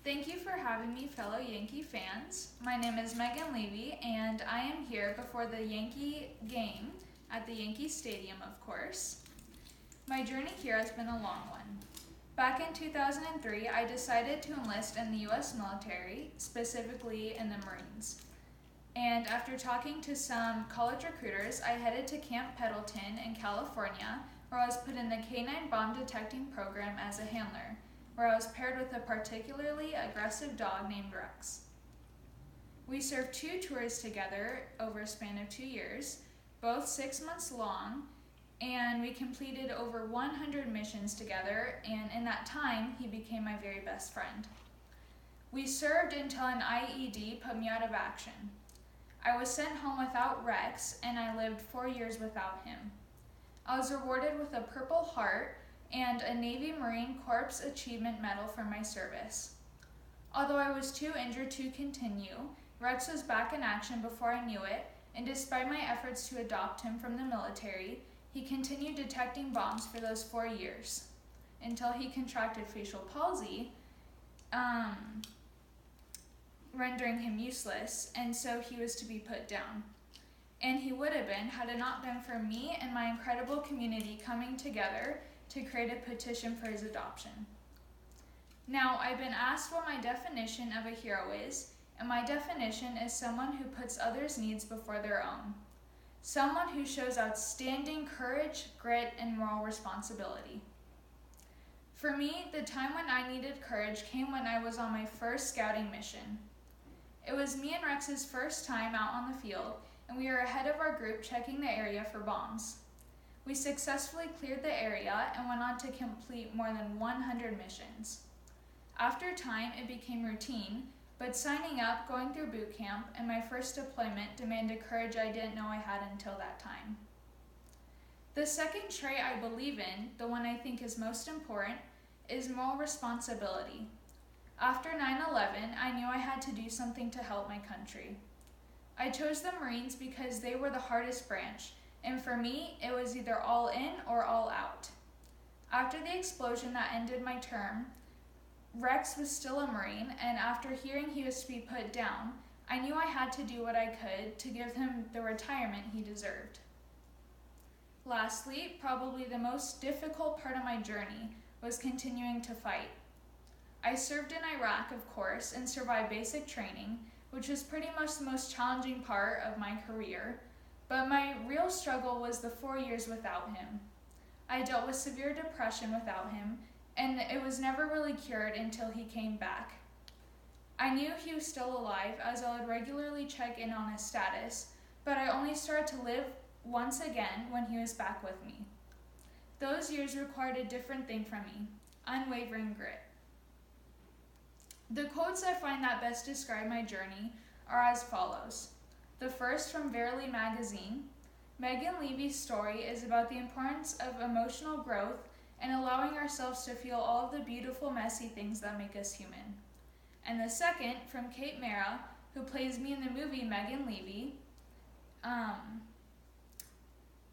Thank you for having me, fellow Yankee fans. My name is Megan Leavey, and I am here before the Yankee game at the Yankee Stadium, of course. My journey here has been a long one. Back in 2003, I decided to enlist in the U.S. military, specifically in the Marines. And after talking to some college recruiters, I headed to Camp Pendleton in California, where I was put in the K-9 bomb detecting program as a handler, where I was paired with a particularly aggressive dog named Rex. We served 2 tours together over a span of 2 years, both 6 months long, and we completed over 100 missions together, and in that time, he became my very best friend. We served until an IED put me out of action. I was sent home without Rex, and I lived 4 years without him. I was rewarded with a Purple Heart and a Navy Marine Corps Achievement Medal for my service. Although I was too injured to continue, Rex was back in action before I knew it, and despite my efforts to adopt him from the military, he continued detecting bombs for those 4 years, until he contracted facial palsy, rendering him useless, and so he was to be put down. And he would have been had it not been for me and my incredible community coming together to create a petition for his adoption. Now, I've been asked what my definition of a hero is, and my definition is someone who puts others' needs before their own. Someone who shows outstanding courage, grit, and moral responsibility. For me, the time when I needed courage came when I was on my first scouting mission. It was me and Rex's first time out on the field, and we were ahead of our group checking the area for bombs. We successfully cleared the area and went on to complete more than 100 missions. After time, it became routine, but signing up, going through boot camp, and my first deployment demanded courage I didn't know I had until that time. The second trait I believe in, the one I think is most important, is moral responsibility. After 9/11, I knew I had to do something to help my country. I chose the Marines because they were the hardest branch, and for me, it was either all in or all out. After the explosion that ended my term, Rex was still a Marine, and after hearing he was to be put down, I knew I had to do what I could to give him the retirement he deserved. Lastly, probably the most difficult part of my journey was continuing to fight. I served in Iraq, of course, and survived basic training, which was pretty much the most challenging part of my career, but my real struggle was the 4 years without him. I dealt with severe depression without him, and it was never really cured until he came back. I knew he was still alive as I would regularly check in on his status, but I only started to live once again when he was back with me. Those years required a different thing from me: unwavering grit. The quotes I find that best describe my journey are as follows. The first from Verily magazine: Megan Leavey's story is about the importance of emotional growth and allowing ourselves to feel all of the beautiful, messy things that make us human. And the second from Kate Mara, who plays me in the movie Megan Leavey,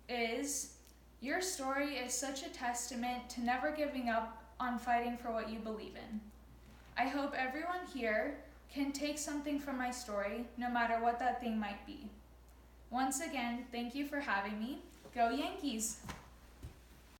is your story is such a testament to never giving up on fighting for what you believe in. I hope everyone here can take something from my story, no matter what that thing might be. Once again, thank you for having me. Go Yankees!